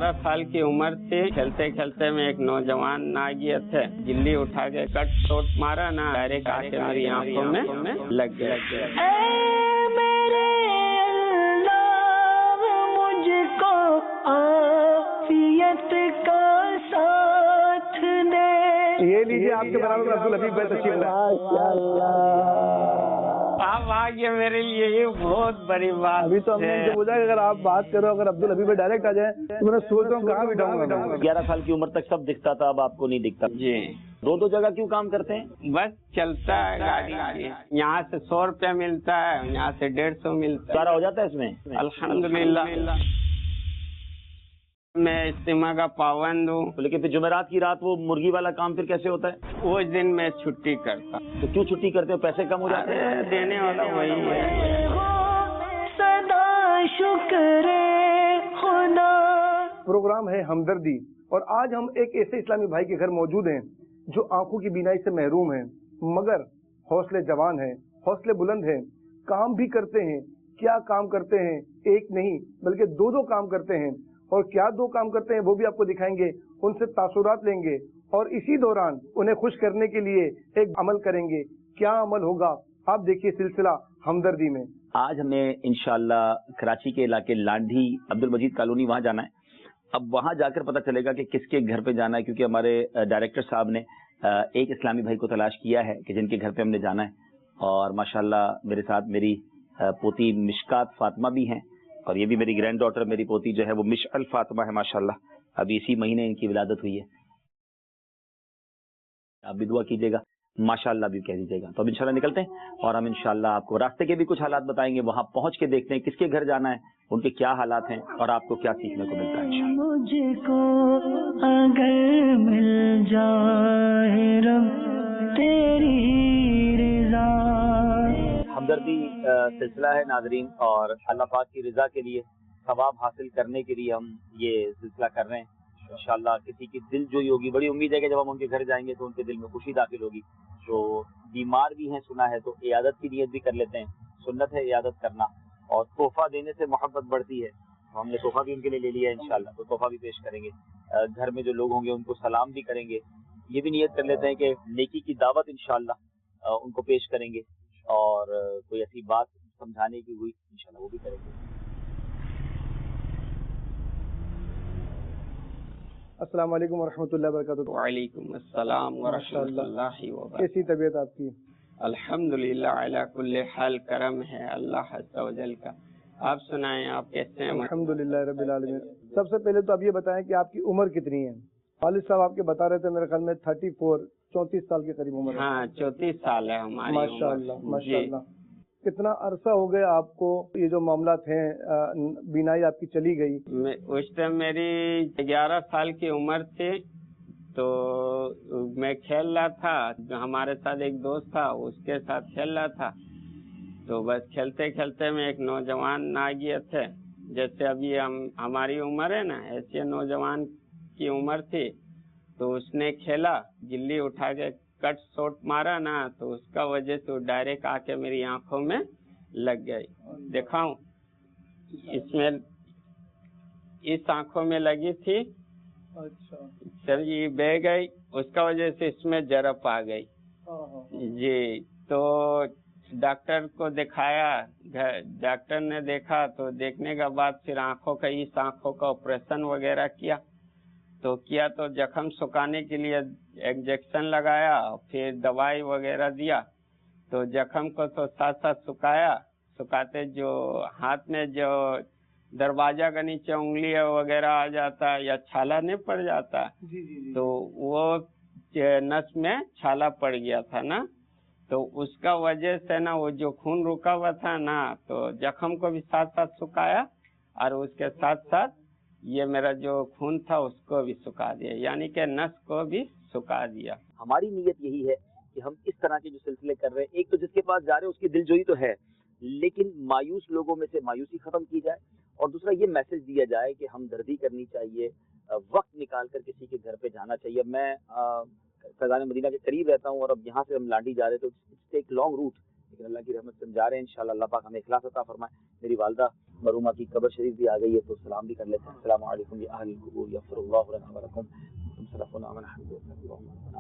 11 साल की उम्र थी। खेलते खेलते में एक नौजवान नागियत है, गिल्ली उठा के कट शॉट मारा ना, डायरेक्ट आके मेरी आंखों में लग गया। मुझको आफियत का साथ दे। ये लीजिए आपके बराबर अब्दुल हबीब भाई तशरीफ लाए। आप आ गए मेरे लिए, ये बहुत बड़ी बात। अभी तो हमने इनसे पूछा कि अगर आप बात करो, अगर अब्दुल हबीब भाई डायरेक्ट आ जाए तो मैं सोच रहा हूँ कहाँ बिठाऊंगा। 11 साल की उम्र तक सब दिखता था, अब आपको नहीं दिखता जी। दो जगह क्यों काम करते हैं? बस चलता है गाड़ी, यहाँ से 100 रुपया मिलता है, यहाँ से 150 मिलता है, सारा हो जाता है इसमें अल्हम्दुलिल्लाह। मैं इस्तिमा का पाबंद हूँ। लेकिन फिर जुमेरात की रात वो मुर्गी वाला काम फिर कैसे होता है? उस दिन मैं छुट्टी करता। तो क्यों छुट्टी करते हो? पैसे कम हो जाते हैं? देने वाला वही है। सदा शुक्र खुदा। प्रोग्राम है हमदर्दी और आज हम एक ऐसे इस्लामी भाई के घर मौजूद हैं जो आंखों की बीनाई से महरूम हैं, मगर हौसले जवान हैं, हौसले बुलंद हैं, काम भी करते हैं। क्या काम करते हैं? एक नहीं बल्कि दो काम करते हैं, और क्या दो काम करते हैं वो भी आपको दिखाएंगे, उनसे तासुरात लेंगे और इसी दौरान उन्हें खुश करने के लिए एक अमल करेंगे। क्या अमल होगा आप देखिए सिलसिला हमदर्दी में। आज हमें इंशाल्लाह कराची के इलाके लांढी अब्दुल मजीद कॉलोनी वहाँ जाना है। अब वहाँ जाकर पता चलेगा कि किसके घर पे जाना है, क्योंकि हमारे डायरेक्टर साहब ने एक इस्लामी भाई को तलाश किया है कि जिनके घर पे हमने जाना है। और माशाल्लाह मेरे साथ मेरी पोती मिशकात फातिमा भी हैं, और ये भी मेरी ग्रैंड डॉटर, मेरी पोती जो है वो मिशअल फातिमा है माशाल्लाह। अभी इसी महीने इनकी विलादत हुई है। आप भी दुआ कीजिएगा, माशाल्लाह भी कह दीजिएगा। तो अब इंशाल्लाह निकलते हैं और हम इंशाल्लाह आपको रास्ते के भी कुछ हालात बताएंगे। वहां पहुंच के देखते हैं किसके घर जाना है, उनके क्या हालात हैं और आपको क्या सीखने को मिलता है इंशाल्लाह। मुझको अगर मिल जाए रब तेरी रज़ा। हमदर्दी सिलसिला है नाजरीन, और अल्लाह पाक की रज़ा के लिए, सवाब हासिल करने के लिए हम ये सिलसिला कर रहे हैं। इंशाल्लाह किसी की दिल जोई होगी, बड़ी उम्मीद है कि जब हम उनके घर जाएंगे तो उनके दिल में खुशी दाखिल होगी। जो बीमार भी हैं सुना है तो इयादत की नियत भी कर लेते हैं, सुन्नत है इयादत करना, और तोहफा देने से मोहब्बत बढ़ती है। तो हमने तोहफा भी उनके लिए ले लिया है इंशाल्लाह, तो तोहफा भी पेश करेंगे। घर में जो लोग होंगे उनको सलाम भी करेंगे। ये भी नियत कर लेते हैं कि नेकी की दावत इंशाल्लाह उनको पेश करेंगे, और कोई ऐसी बात समझाने की हुई इंशाल्लाह वो भी करेंगे। अस्सलाम वालेकुम वरहमतुल्लाहि वबरकातुहू। वालेकुम अस्सलाम वरहमतुल्लाहि वबरकातुहू। कैसी तबीयत आपकी? अल्हम्दुलिल्लाह अला कुल्ले हाल, करम है अल्लाह अज़्ज़ा व जल का। आप सुनाएं, आप कैसे हैं? अल्हम्दुलिल्लाह रब्बिल आलमीन। सबसे पहले तो आप ये बताएं कि आपकी उम्र कितनी है? वालिद साहब आपके बता रहे थे मेरे ख्याल में 34 साल के करीब उम्र है। हाँ 34 साल है हमारी माशाअल्लाह उम्र। माशाअल्लाह। कितना अरसा हो गया आपको ये जो मामला थे, बीनाई आपकी चली गई? उस टाइम मेरी 11 साल की उम्र थी, तो मैं खेल रहा था, हमारे साथ एक दोस्त था, उसके साथ खेल रहा था। तो बस खेलते खेलते में एक नौजवान नागियत है, जैसे अभी हमारी उम्र है ना, ऐसे नौजवान की उम्र थी। तो उसने खेला, गिल्ली उठा के कट शॉट मारा ना, तो उसका वजह से डायरेक्ट आके मेरी आंखों में लग गई। दिखाऊं? इसमें इस आंखों में लगी थी। अच्छा। सर ये बह गई, उसका वजह से इसमें जरब आ गई जी। तो डॉक्टर को दिखाया, डॉक्टर ने देखा, तो देखने के बाद फिर इस आंखों का ऑपरेशन वगैरह किया। तो जख्म सुखाने के लिए इंजेक्शन लगाया, फिर दवाई वगैरह दिया। तो जख्म को तो साथ साथ सुखाते जो हाथ में जो दरवाजा के नीचे उंगली वगैरह आ जाता या छाला नहीं पड़ जाता, तो वो नस में छाला पड़ गया था ना, तो उसका वजह से ना वो जो खून रुका हुआ था ना, तो जख्म को भी साथ साथ सुखाया, और उसके साथ साथ ये मेरा जो खून था उसको भी सुखा दिया, यानी कि नस को भी सुखा दिया। हमारी नीयत यही है कि हम इस तरह के जो सिलसिले कर रहे हैं, एक तो जिसके पास जा रहे हैं उसकी दिलजोई तो है, लेकिन मायूस लोगों में से मायूसी खत्म की जाए, और दूसरा ये मैसेज दिया जाए कि हमदर्दी करनी चाहिए, वक्त निकाल कर किसी के घर पे जाना चाहिए। मैं फैज़ान मदीना के करीब रहता हूँ, और अब यहाँ से हम लांडी जा रहे थे, तो इट्स एक लॉन्ग रूट, लेकिन अल्लाह की रहमत से हम जा रहे हैं। इंशाल्लाह अल्लाह पाक हमें इखलास अता फरमाए। मेरी वालदा मरूमा की कब्र शरीफ भी आ गई है, तो सलाम भी कर लेते हैं। अस्सलामु अलैकुम या अहल क़ुबूर यग़फ़िरुल्लाहु लना व लकुम तुम सलफ़ुना व नहनु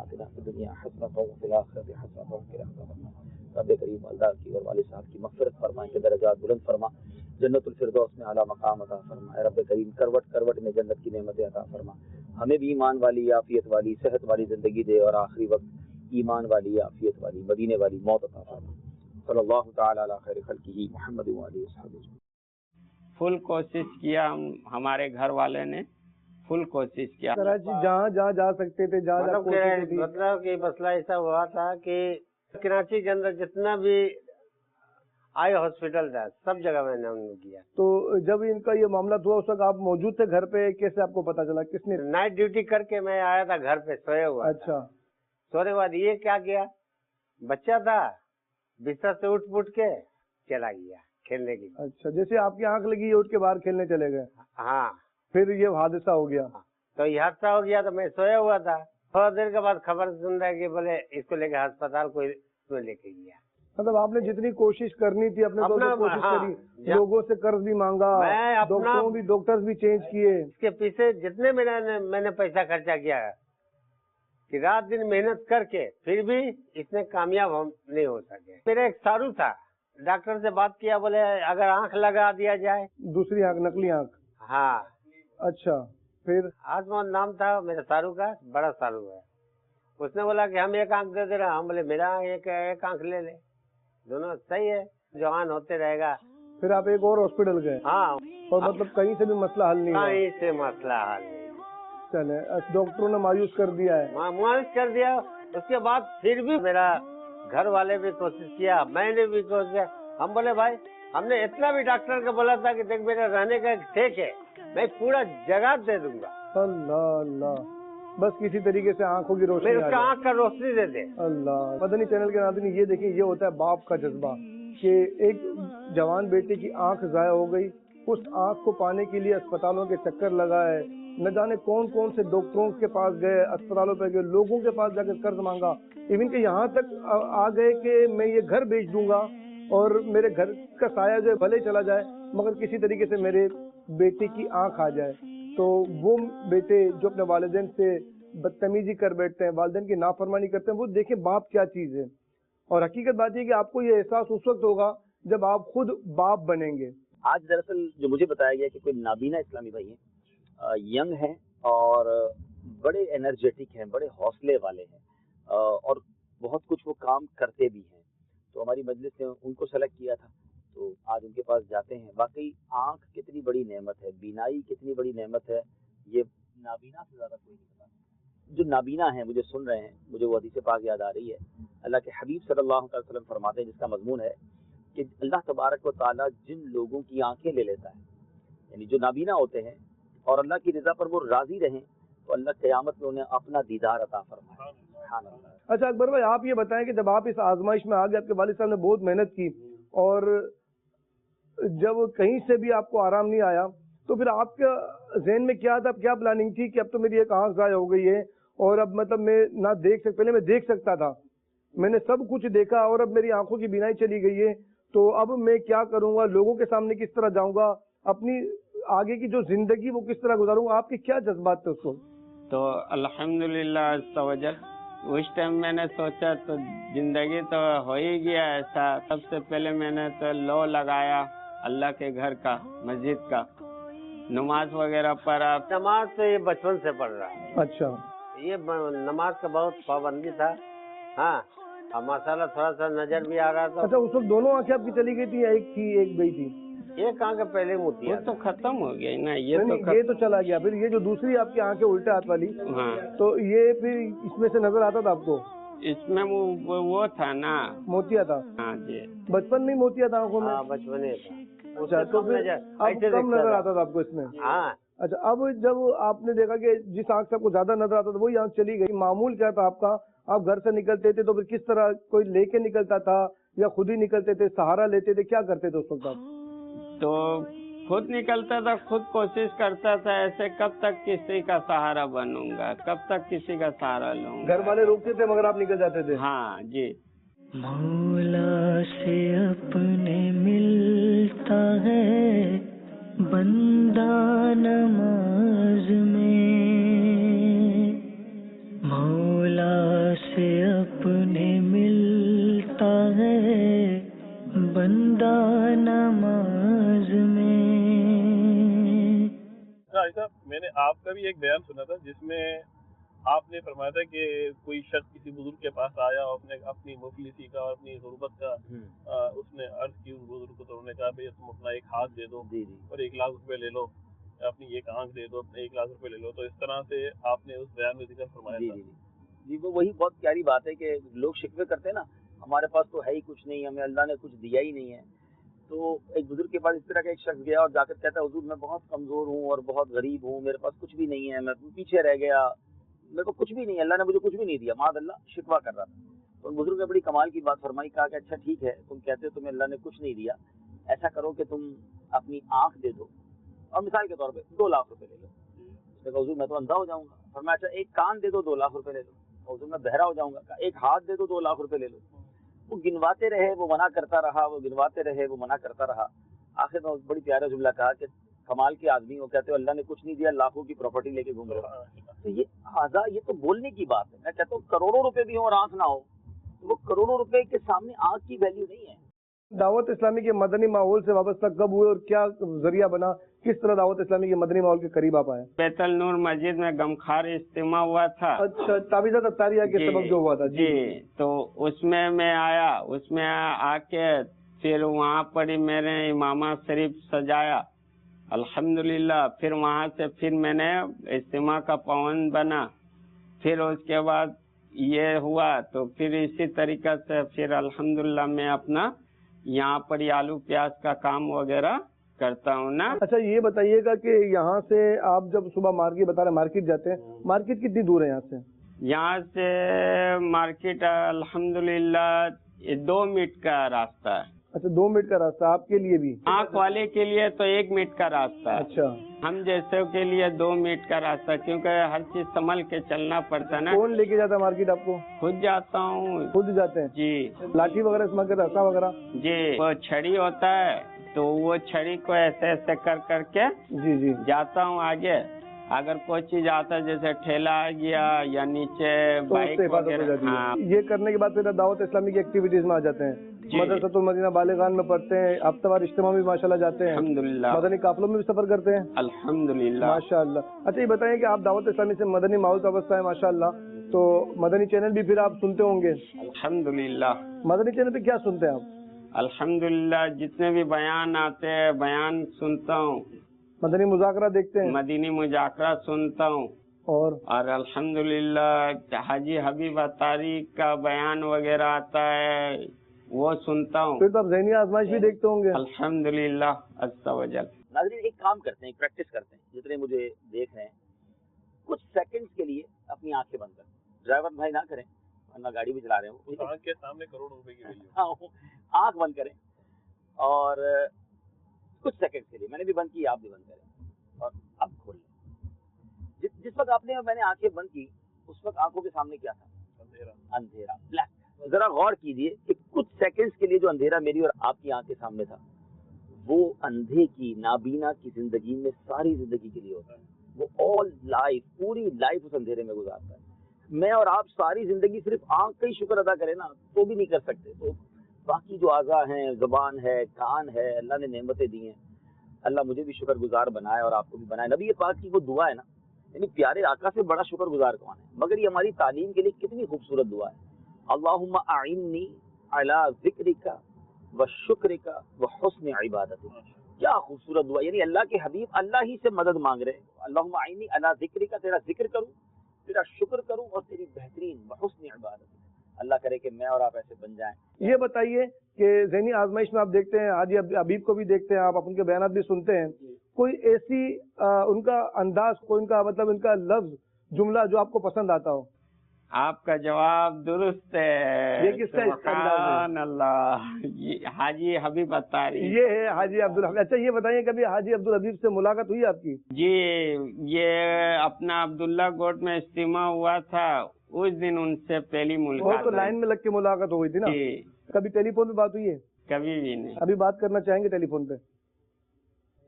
आतिना फ़िद दुनिया हसनतन व फ़िल आखिरति हसनतन व क़िना अज़ाबन्नार। रब्बे करीम अल्लाह की और वालिद साहब की मग़फ़िरत फरमा, इनके दर्जात बुलंद फरमा, जन्नतुल फ़िरदौस में आला मकाम अता फरमा। रब्बे करीम करवट करवट में जन्नत की नेमतें अता फरमा। हमें भी ईमान वाली, आफियत वाली, सेहत वाली ज़िंदगी दे और आखिरी वक्त ईमान वाली, आफियत वाली, मदीने वाली मौत अता फरमा। सल्लल्लाहु तआला अला खैरि खल्क़िही मुहम्मद व आलिहि वसहबिहि। फुल कोशिश किया, हमारे घर वाले ने फुल कोशिश किया। कराची जहाँ जहाँ जा सकते थे, जहाँ जहाँ कोशिश थी। मतलब कि मसला ऐसा हुआ था कि कराची के अंदर जितना भी आई हॉस्पिटल था सब जगह मैंने उन्हें किया। तो जब इनका ये मामला हुआ उस वक्त आप मौजूद थे घर पे, कैसे आपको पता चला, किसने? नाइट ड्यूटी करके मैं आया था घर पे, सोया हुआ। अच्छा। सोने के बाद ये क्या किया, बच्चा था बिस्तर से उठ के चला गया खेलने के लिए। अच्छा, जैसे आपकी आंख लगी, ये उठ के बाहर खेलने चले गए। हाँ, फिर ये हादसा हो गया। तो ये हादसा हो गया, तो मैं सोया हुआ था। थोड़ा देर के बाद खबर सुन रहा है कि बोले इसको लेके अस्पताल कोई लेके गया। मतलब आपने जितनी कोशिश करनी थी अपने तो कोशिश करी, लोगों से कर्ज भी मांगा, डॉक्टर्स भी चेंज किए। इसके पीछे जितने मैंने पैसा खर्चा किया कि रात दिन मेहनत करके फिर भी इसमें कामयाब हम नहीं हो सके। मेरा एक सारू था, डॉक्टर से बात किया, बोले अगर आंख लगा दिया जाए। दूसरी आंख, नकली आंख? हाँ। अच्छा, फिर? आसमान नाम था मेरे सारू का, बड़ा सारू है। उसने बोला कि हम एक आंख दे दे रहे हैं। हम बोले मेरा एक आंख ले ले, दोनों सही है, जवान होते रहेगा। फिर आप एक और हॉस्पिटल गए? हाँ। और मतलब कहीं से भी मसला हल नहीं हुआ? कहीं से मसला हल नहीं। चले, डॉक्टरों ने मायूस कर दिया है? मायूस कर दिया। उसके बाद फिर भी मेरा घर वाले भी कोशिश किया, मैंने भी कोशिश किया। हम बोले भाई, हमने इतना भी डॉक्टर को बोला था कि देख मेरा रहने का ठेक है, मैं पूरा जगह दे दूंगा। अल्लाह अल्लाह, बस किसी तरीके से आंखों की रोशनी, उसका आंख का रोशनी दे दे। अल्लाह। मदनी चैनल के नाज़रीन, ये देखिए, ये होता है बाप का जज्बा कि एक जवान बेटे की आंख जाया हो गई, उस आंख को पाने के लिए अस्पतालों के चक्कर लगाए, न जाने कौन कौन से डॉक्टरों के पास गए, अस्पतालों पे गए, लोगों के पास जाकर कर्ज मांगा, इवन के यहाँ तक आ गए कि मैं ये घर बेच दूंगा और मेरे घर का साया जो भले चला जाए मगर किसी तरीके से मेरे बेटे की आंख आ जाए। तो वो बेटे जो अपने वालिदैन से बदतमीजी कर बैठते हैं, वालिदैन की नाफरमानी करते हैं, वो देखें बाप क्या चीज है। और हकीकत बात है कि आपको ये एहसास उस वक्त होगा जब आप खुद बाप बनेंगे। आज दरअसल जो मुझे बताया गया कि कोई नाबीना इस्लामी भाई हैं, यंग हैं और बड़े एनर्जेटिक हैं, बड़े हौसले वाले हैं और बहुत कुछ वो काम करते भी हैं। तो हमारी मजलिस ने उनको सेलेक्ट किया था, तो आज उनके पास जाते हैं। वाकई आंख कितनी बड़ी नेमत है, बीनाई कितनी बड़ी नेमत है, ये नाबीना से ज़्यादा कोई नहीं पता। जो नाबीना है, मुझे सुन रहे हैं, मुझे वो हदीस पाक याद आ रही है। अल्लाह के हबीब सल्लल्लाहु अलैहि वसल्लम फरमाते हैं, जिसका मजमून है कि अल्लाह तबारक व तआला जिन लोगों की आंखें ले लेता है, यानी जो नाबीना होते हैं और अल्लाह की रज़ा पर वो राजी रहें, तो अल्लाह क़यामत में उन्हें अपना दीदार अता फरमाए। सुभान अल्लाह। अच्छा अकबर भाई, आप ये बताएं कि जब आप इस आजमाइश में आ गए, आपके वालिद साहब ने बहुत मेहनत की और जब कहीं से भी आपको आराम नहीं आया, तो फिर आपके ज़हन में क्या था, क्या प्लानिंग थी कि अब तो मेरी एक आंख ज़ाया हो गई है और अब मतलब मैं ना पहले मैं देख सकता था, मैंने सब कुछ देखा और अब मेरी आंखों की बीनाई चली गई है, तो अब मैं क्या करूंगा, लोगों के सामने किस तरह जाऊंगा, अपनी आगे की जो जिंदगी वो किस तरह गुजारूंगा? आपके क्या जज्बात थे उसको? तो अल्हम्दुलिल्लाह तवज्जुह, उस टाइम मैंने सोचा तो जिंदगी तो हो ही गया ऐसा। सबसे पहले मैंने तो लौ लगाया अल्लाह के घर का, मस्जिद का, नमाज वगैरह पढ़ा। नमाज तो ये बचपन से पढ़ रहा है। अच्छा, ये नमाज का बहुत पाबंदी था। हाँ, और माशाल्लाह थोड़ा सा नजर भी आ रहा था। अच्छा, उस वक्त दोनों आंखें आपकी चली गई थी या एक थी, एक गई थी? एक आंख पहले मोती वो तो खत्म हो गई ना, ये तो चला गया। फिर ये जो दूसरी आपकी आंखें उल्टे हाथ वाली, हाँ, तो ये फिर इसमें से नजर आता था आपको? इसमें वो था ना, मोतिया था। हाँ जी, बचपन में मोतिया था आंखों में? हाँ, बचपन था। अच्छा, तो फिर अब कम नजर आता था आपको इसमें? हाँ। अच्छा, अब जब आपने देखा कि जिस आंख से आपको ज्यादा नजर आता था वही आंख चली गई, मामूल क्या था आपका? आप घर से निकलते थे तो फिर किस तरह, कोई लेके निकलता था या खुद ही निकलते थे, सहारा लेते थे, क्या करते थे उस वक्त आप? तो खुद निकलता था, खुद कोशिश करता था, ऐसे कब तक किसी का सहारा बनूंगा, कब तक किसी का सहारा लूंगा। घर वाले रोकते थे मगर आप निकल जाते थे? हाँ जी। मौला से अपने मिलता है بندہ نماز میں. صاحب میں نے آپ کا بھی ایک بیان سنا تھا جس میں آپ نے فرمایا تھا کہ کوئی شخص کسی بزرگ کے پاس آیا اور اپنی مفلسی کا اور اپنی غربت کا اس نے عرض کی اس بزرگ کو، تو انہوں نے کہا بھائی تم اپنا ایک ہاتھ دے دو اور 1 لاکھ روپے لے لو، اپنی ایک آنکھ دے دو، اپنے 1 لاکھ روپے لے لو. تو اس طرح سے آپ نے اس بیان میں ذکر فرمایا تھا. جی وہ وہی بہت پیاری بات ہے کہ لوگ شکوے کرتے ہیں نا ہمارے پاس تو ہے ہی کچھ نہیں، ہمیں اللہ نے کچھ دیا ہی نہیں ہے. تو ایک بزرگ کے پاس اس طرح کا ایک شخص گیا اور جا کر کہتا ہے حضور میں بہت کمزور ہوں اور بہت غریب ہوں، میرے پاس کچھ بھی نہیں ہے، میں پیچھے رہ گیا، میرے کو کچھ بھی نہیں، اللہ نے مجھے کچھ بھی نہیں دیا. معاذ اللہ شکوہ کر رہا تھا. تو بزرگ نے بڑی کمال کی بات فرمائی، کہا کہ اچھا ٹھیک ہے تم کہتے ہو تمہیں اللہ نے کچھ نہیں دیا، ایسا کرو کہ تم اپنی آنکھ دے دو اور مثال کے طور پہ 2 لاکھ روپے لے لو. اس نے کہا حضور میں تو اندھا ہو جاؤں گا. فرمایا اچھا ایک کان دے دو 2 لاکھ روپے لے لو. حضور میں بہرا ہو جاؤں گا. ایک ہاتھ دے دو 2 لاکھ روپے لے لو. وہ گنواتے رہے، وہ منع کرتا رہا، وہ گنواتے رہے، وہ منع کرتا رہا. آخر میں بڑی پیارا جملہ کہا کہ کمال کے آدمی ہو، کہتے ہو اللہ نے کچھ نہیں دیا، لاکھوں کی پراپرٹی لے کے گھوم رہے ہو. تو یہ تو بولنے کی بات ہے. میں کہتا ہوں کروڑوں روپے بھی ہوں اور آنکھ نہ ہو تو وہ کروڑوں روپے کے سامنے آنکھ کی ویلیو نہیں ہے. دعوت اسلامی کے مدنی ماحول سے وابستہ کب ہوئے اور کیا ذریعہ بنا؟ کس طرح دعوت اسلامی کے مدنی ماحول کے قریب آپ آئے؟ بیت النور مسجد میں غمخوار اجتماع ہوا تھا. اچھا، تعویذات اطاریہ کے سبب جو ہوا تھا. جی تو اس میں آیا، اس میں آ کے پھر وہاں پر ہی میں نے امامہ شریف سجایا الحمدللہ. پھر وہاں سے پھر میں نے اجتماع کا پابند بنا. پھر اس کے بعد یہ ہوا تو پھر اسی طریقے سے پھر الحمدللہ میں اپنا یہاں پر آلو پیاز کا کام وغیرہ کرتا ہوں نا. اچھا یہ بتائیے گا کہ یہاں سے آپ جب صبح مارکیٹ جاتے ہیں، مارکیٹ کتنی دور ہے یہاں سے؟ یہاں سے مارکیٹ الحمدللہ 2 منٹ کا راستہ ہے. اچھا 2 منٹ کا راستہ آپ کے لیے بھی؟ آنکھ والے کے لیے تو 1 منٹ کا راستہ ہے. اچھا، ہم جیسے کے لیے 2 منٹ کا راستہ، کیونکہ ہر چیز سنبھل کے چلنا پڑتا ہے نا. کون لے کے جاتا ہے مارکیٹ آپ کو؟ خود جاتا ہوں. خود جاتے ہیں؟ جی. لاٹھی وغیرہ استعمال کرتے، رسا وغیرہ؟ جی وہ چھڑی ہوتا ہے تو وہ چھڑی کو ایسے ایسے کر کے جی جاتا ہوں آگے. اگر کوئی چیز آتا ہے جیسے ٹھیلا آ گیا یا نیچے تو اس بائک سے حفاظت ہو وغیرہ. جاتی ہے. ہاں یہ کرنے کے بعد پھر دعوت اسلامی کی ایکٹیویٹیز میں آ جاتے ہیں. جی. مدرسۃ المدینہ بالغان میں پڑھتے ہیں، ہفتہ وار اجتماع میں ماشاءاللہ جاتے ہیں، الحمدللہ مدنی قافلوں میں بھی سفر کرتے ہیں الحمدللہ. ماشاءاللہ. اچھا یہ بتائیں کہ آپ دعوت اسلامی سے مدنی ماحول کا وابستہ ہے ماشاءاللہ، تو مدنی چینل بھی پھر آپ سنتے ہوں گے؟ الحمدللہ. مدنی چینل پہ کیا سنتے ہیں آپ؟ الحمدللہ جتنے بھی بیان آتے ہیں بیان سنتا ہوں. مدنی مذاکرہ دیکھتے ہیں مدینی مذاکرہ سنتا ہوں. اور الحمدللہ حاجی حبیب اتاری کا بیان وغیرہ آتا ہے وہ سنتا ہوں. پھر تو آپ ذہنی آزمائش بھی دیکھتے ہوں گے؟ الحمدللہ عز و جل. ناظرین ایک کام کرتے ہیں، پریکٹس کرتے ہیں، جتنے مجھے دیکھ رہے ہیں کچھ سیکنڈز کے لیے اپنی آنکھیں بند کریں. ڈرائیور بھائی نہ کریں ورنہ گاڑی بھی چلا رہے ہوں. آنکھ کے سامنے کروڑوں روپے کی ویلیو. آنکھ بند کریں اور کچھ سیکنڈ کے لیے، میں نے بھی بند کی، آپ بھی بند کریں اور اب کھول لیں. جس وقت آپ نے میں نے آنکھیں بند کی اس وقت آنکھوں کے سامنے کیا تھا؟ اندھیرا، بلیک. ذرا غور کیجئے کہ کچھ سیکنڈز کے لیے جو اندھیرا میری اور آپ کی آنکھ کے سامنے تھا وہ اندھے کی نابینا کی زندگی میں ساری زندگی کے لیے ہوتا ہے. وہ آل لائف، پوری لائف اس اندھیرے میں گزارتا ہے. میں اور آپ ساری زندگی صرف آنکھ کا ہی شکر ادا کریں نا تو بھی نہیں کر سکتے. تو باقی جو اعضاء ہیں، زبان ہے، کان ہے، اللہ نے نعمتیں دی ہیں. اللہ مجھے بھی شکر گزار بنائے اور آپ کو بھی بنائے. نبی پاک کی وہ دعا ہے نا، یعنی پیارے آقا سے بڑا شکر گزار کون ہے؟ مگر یہ ہماری تعلیم کے لیے کتنی خوبصورت دعا ہے. اللہم اعنی علی ذکرک و شکرک و حسن عبادتک. کیا خوبصورت دعا، یعنی اللہ کے حبیب اللہ ہی سے مدد مانگ رہے ہیں. اللہم اعنی علی ذکرک، تیرا ذکر کروں، تیرا شکر کروں اور تیری بہترین بحسن عبادت. اللہ کرے کہ میں اور آپ ایسے بن جائیں. یہ بتائیے کہ ذہنی آزمائش میں آپ دیکھتے ہیں حاجی حبیب کو بھی دیکھتے ہیں، آپ ان کے بیانات بھی سنتے ہیں، کوئی ایسی ان کا انداز، کوئی ان کا مطلب ان کا لفظ جملہ جو آپ کو پسند آتا ہو؟ آپ کا جواب درست ہے. یہ کس کا انداز ہے؟ سبحان اللہ. حاجی حبیب اتاری. یہ ہے حاجی عبدالحبیب. اچھا یہ بتائیے کبھی حاجی عبدالحبیب سے ملاقات ہوئی آپ کی؟ جی یہ اپنا عبداللہ گوٹ میں اجتماع ہوا تھا، اس دن ان سے پہلی وہ ملاقات تو لائن میں لگ کے ملاقات ہو گئی تھی نا. جی کبھی ٹیلی فون پہ بات ہوئی ہے؟ کبھی بھی نہیں. ابھی بات کرنا چاہیں گے ٹیلی فون پہ؟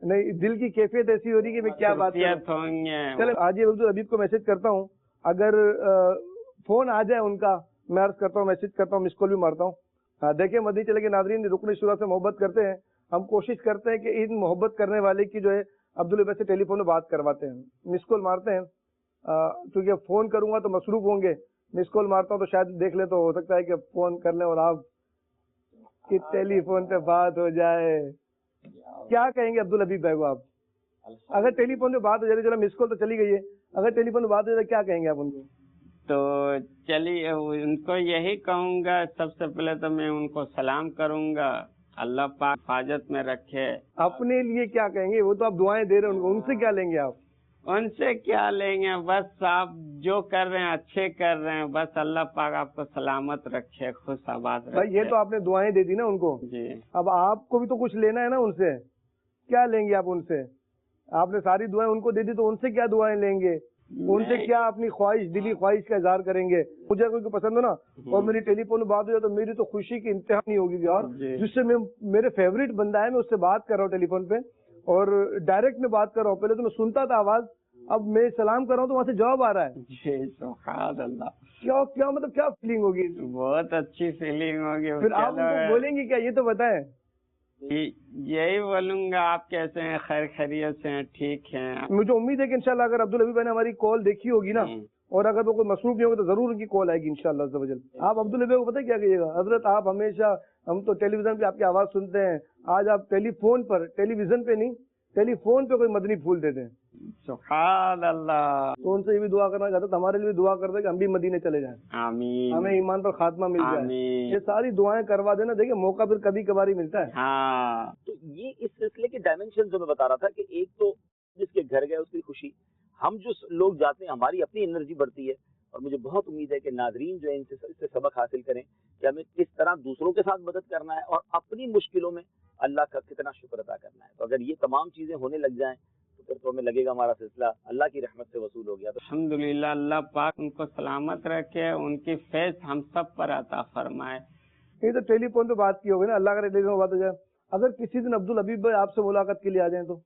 نہیں، دل کی کیفیت ایسی ہو رہی کہ میں کیا بات کروں. ہوں گے. چلے حاجی عبدالحبیب کو میسج کرتا ہوں، اگر فون آ جائے ان کا، میں عرض کرتا ہوں، میسج کرتا ہوں، مس کال بھی مارتا ہوں، دیکھیں مدنی چینل کے ناظرین رکن شورا سے محبت کرتے ہیں, ہم کوشش کرتے ہیں کہ ان محبت کرنے والے کی جو ہے عبداللبیہ سے ٹیلی فون میں بات کرواتے ہیں, مس کال مارتے ہیں, کیونکہ فون کروں گا تو مصروف ہوں گے, مس کال مارتا ہوں تو شاید دیکھ لیں تو ہو سکتا ہے کہ فون کر لیں اور آپ کی ٹیلی فون پہ بات ہو جائے. کیا کہیں گے عبدالحبیب بھائی کو آپ, اگر ٹیلی فون پہ بات ہو جائے, چلو مس کال تو چلی گئی ہے, اگر ٹیلی فون پہ بات ہو جائے کیا کہیں گے آپ ان کو؟ تو چلیے ان کو یہی کہوں گا, سب سے پہلے تو میں ان کو سلام کروں گا, اللہ پاک حفاظت میں رکھے. اپنے لیے کیا کہیں گے؟ وہ تو آپ دعائیں دے رہے ہیں ان کو, ان سے کیا لیں گے آپ؟ ان سے کیا لیں گے, بس آپ جو کر رہے ہیں اچھے کر رہے ہیں, بس اللہ پاک آپ کو سلامت رکھے, خوش آباد رکھے. بھائی یہ تو آپ نے دعائیں دے دی نا ان کو, جی اب آپ کو بھی تو کچھ لینا ہے نا ان سے, کیا لیں گے آپ ان سے؟ آپ نے ساری دعائیں ان کو دے دی تو ان سے کیا دعائیں لیں گے؟ ان سے کیا اپنی خواہش, دلی خواہش کا اظہار کریں گے؟ مجھے کوئی پسند ہو نا اور میری ٹیلی فون میں بات ہو جائے تو میری تو خوشی کی انتہا نہیں ہوگی یار, جس سے میں میرے فیوریٹ بندہ ہے میں اس سے بات کر رہا ہوں ٹیلی فون پہ اور ڈائریکٹ میں بات کر رہا ہوں. پہلے تو میں سنتا تھا آواز, اب میں سلام کر رہا ہوں تو وہاں سے جواب آ رہا ہے. جی سبحان اللہ, کیا مطلب کیا فیلنگ ہوگی؟ بہت اچھی فیلنگ ہوگی. پھر آپ ان کو بولیں گے کیا, یہ تو بتائیں. یہی بولوں گا, آپ کیسے ہیں, خیر خیریت سے ہیں, ٹھیک ہیں؟ مجھے امید ہے کہ انشاءاللہ اگر عبدالحبیب بھائی نے ہماری کال دیکھی ہوگی نا, اور اگر وہ کوئی مصروف نہیں ہوگا تو ضرور ان کی کال آئے گی انشاءاللہ عز و جل. آپ عبدالحبیب کو پتہ کیا کہیے گا, حضرت آپ ہمیشہ, ہم تو ٹیلی ویژن پہ آپ کی آواز سنتے ہیں, آج آپ ٹیلی فون پر, ٹیلی ویژن پہ نہیں, ٹیلی فون پہ کوئی مدنی پھول دیتے ہیں. سبحان اللہ. تو ان سے یہ بھی دعا کرنا چاہتا ہوں, ہمارے لیے بھی دعا کر دیں کہ ہم بھی مدینے چلے جائیں, آمین, ہمیں ایمان پر خاتمہ مل جائے. آمین. یہ ساری دعائیں کروا دینا, دیکھیں موقع پھر کبھی کبھار ہی ملتا ہے. ہاں تو یہ اس سلسلے کے ڈائمینشن جو میں بتا رہا تھا کہ ایک تو جس کے گھر گئے اس کی خوشی, ہم جو لوگ جاتے ہیں ہماری اپنی انرجی بڑھتی ہے, اور مجھے بہت امید ہے کہ ناظرین جو ہے اس سے سبق حاصل کریں کہ ہمیں کس طرح دوسروں کے ساتھ مدد کرنا ہے اور اپنی مشکلوں میں اللہ کا کتنا شکر ادا کرنا ہے. تو اگر یہ تمام چیزیں ہونے لگ جائیں تو پھر تو ہمیں لگے گا ہمارا سلسلہ اللہ کی رحمت سے وصول ہو گیا. تو الحمدللہ, اللہ پاک ان کو سلامت رکھے, ان کی فیض ہم سب پر عطا فرمائے. یہ تو ٹیلی فون پہ بات کی ہوگی نا, اللہ کا ٹیلی فون بات ہو جائے. اگر کسی دن عبدالحبیب بھائی آپ سے ملاقات کے لیے آ جائیں تو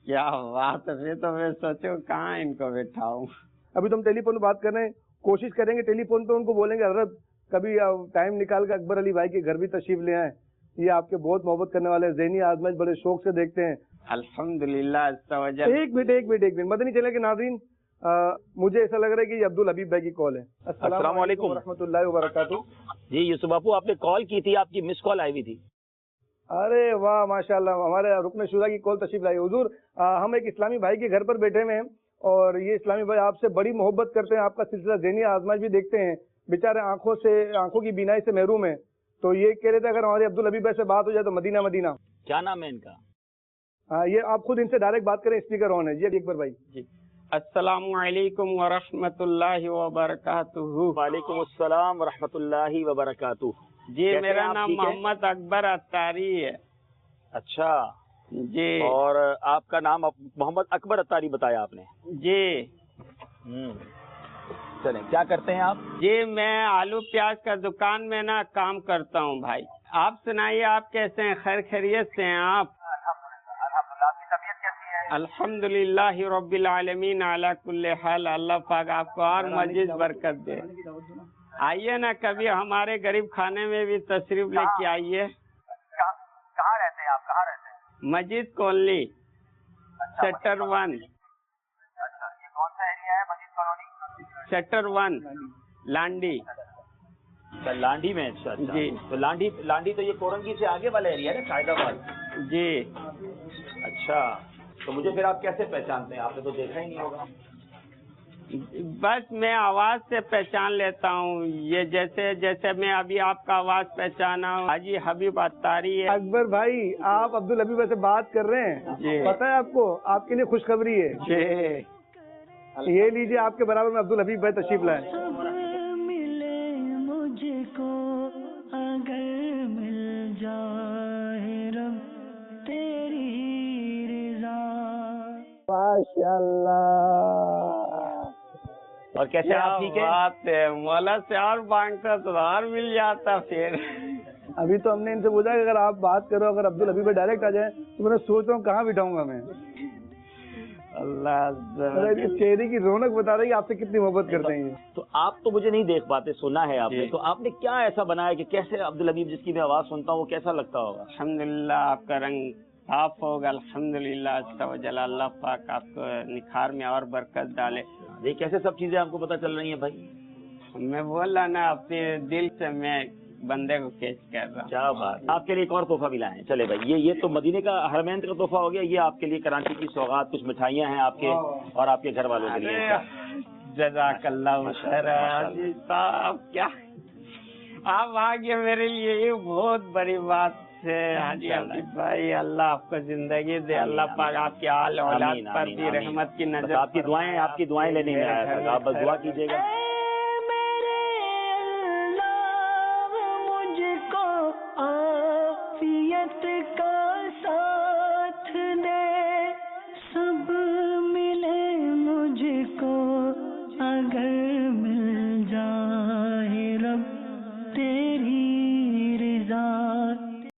کیا بات ہے, تو میں سوچوں کہاں ان کو بٹھاؤں. ابھی تو ہم ٹیلی فون پہ بات کر رہے ہیں, کوشش کریں گے ٹیلی فون پہ ان کو بولیں گے حضرت کبھی ٹائم نکال کے اکبر علی بھائی کے گھر بھی تشریف لے آئیں, یہ آپ کے بہت محبت کرنے والے ہیں, ذہنی آزمائش بڑے شوق سے دیکھتے ہیں. الحمدللہ عز و جل. ایک منٹ مدنی چینل کے ناظرین, مجھے ایسا لگ رہا ہے کہ یہ عبدالحبیب بھائی کی کال ہے. السلام علیکم ورحمۃ اللہ وبرکاتہ. جی یوسف باپو, آپ نے کال کی تھی, آپ کی مس کال آئی ہوئی تھی. ارے واہ ماشاء اللہ, ہمارے رکن شورا کی کال تشریف لائی. حضور ہم ایک اسلامی بھائی کے گھر پر بیٹھے ہوئے ہیں اور یہ اسلامی بھائی آپ سے بڑی محبت کرتے ہیں, آپ کا سلسلہ ذہنی آزمائش بھی دیکھتے ہیں, بیچارے آنکھوں کی بینائی سے محروم ہیں. تو یہ کہہ رہے تھے اگر ہمارے عبدالحبیب بھائی سے بات ہو جائے تو مدینہ مدینہ. کیا نام ہے ان کا؟ ہاں یہ آپ خود ان سے ڈائریکٹ بات کریں, اسپیکر آن ہے. جی اکبر بھائی. جی السلام علیکم ورحمۃ اللہ وبرکاتہ. وعلیکم السلام ورحمۃ اللہ وبرکاتہ. جی میرا نام محمد اکبر اتاری ہے. اچھا جی. اور آپ کا نام محمد اکبر اتاری بتایا آپ نے؟ جی. چلیں, کیا کرتے ہیں آپ؟ جی میں آلو پیاز کا دکان میں نا کام کرتا ہوں بھائی. آپ سنائیے, آپ کیسے ہیں, خیر خیریت سے ہیں آپ؟ الحمدللہ رب العالمین علی کل حال. اللہ پاک آپ کو اور مزید برکت دے. آئیے نا کبھی ہمارے غریب خانے میں بھی تشریف لے کے آئیے. کہاں رہتے ہیں آپ؟ کہاں رہتے ہیں؟ مجید کالونی, سیکٹر 1. اچھا, یہ کون سا ایریا ہے مجید کالونی؟ سیکٹر 1 لانڈی. لانڈی میں. اچھا جی. تو لانڈی تو یہ کورنگی سے آگے والا ایریا ہے نا, قائد آباد. جی. اچھا, تو مجھے پھر آپ کیسے پہچانتے ہیں؟ آپ نے تو دیکھا ہی نہیں ہوگا. بس میں آواز سے پہچان لیتا ہوں, یہ جیسے میں ابھی آپ کا آواز پہچانا ہوں, حاجی حبیب اتاری ہے. اکبر بھائی آپ عبدالحبیب بھائی سے بات کر رہے ہیں, جی. پتہ ہے آپ کو, آپ کے لیے خوشخبری ہے. جی. یہ لیجیے, آپ کے برابر میں عبدالحبیب بھائی تشریف لائے. ملے مجھ کو اگر مل جائے رب تیری رضا. ماشاءاللہ. اور کیسے آپ ٹھیک ہیں؟ بات ہے, مولا سے اور مانگتا تو اور مل جاتا. پھر ابھی تو ہم نے ان سے پوچھا کہ اگر آپ بات کرو, اگر عبدالحبیب بھائی ڈائریکٹ آ جائیں تو میں سوچ رہا ہوں کہاں بٹھاؤں گا میں. अल्लाह के चेहरे की रौनक बता रही है आपसे कितनी मोहब्बत करते हैं ये। तो आप तो मुझे नहीं देख पाते, सुना है आपने, जी। तो आपने क्या ऐसा बनाया कि कैसे अब्दुल हबीब जिसकी मैं आवाज सुनता हूँ वो कैसा लगता होगा? अल्हम्दुलिल्लाह आपका रंग साफ होगा, अल्हम्दुलिल्लाह अज़्ज़ा व जल्ल, अल्लाह पाक आपको निखार में और बरकत डाले। ये कैसे सब चीजें आपको पता चल रही हैं भाई? मैं बोला ना अपने दिल से मैं बंदे को कैच कर रहा हूँ। क्या बात। आपके लिए एक और तोहफा भी लाए हैं। चले भाई, ये तो मदीने का हरमैन का तोहफा हो गया, ये आपके लिए कराची की सौगात, कुछ मिठाइयाँ हैं आपके और आपके घर वालों के लिए। जज़ाकल्लाहु खैरन जी साहब, क्या आप आगे मेरे लिए ये बहुत बड़ी बात है हाजी हबीब भाई। अल्लाह आपको जिंदगी दे, अल्लाह पाक आपके आल औलाद आमीन, पर आमीन, भी आमीन। रहमत की बस नजर। आपकी दुआएं लेने में आया था, आप बस दुआ कीजिएगा। मुझको आफियत का सा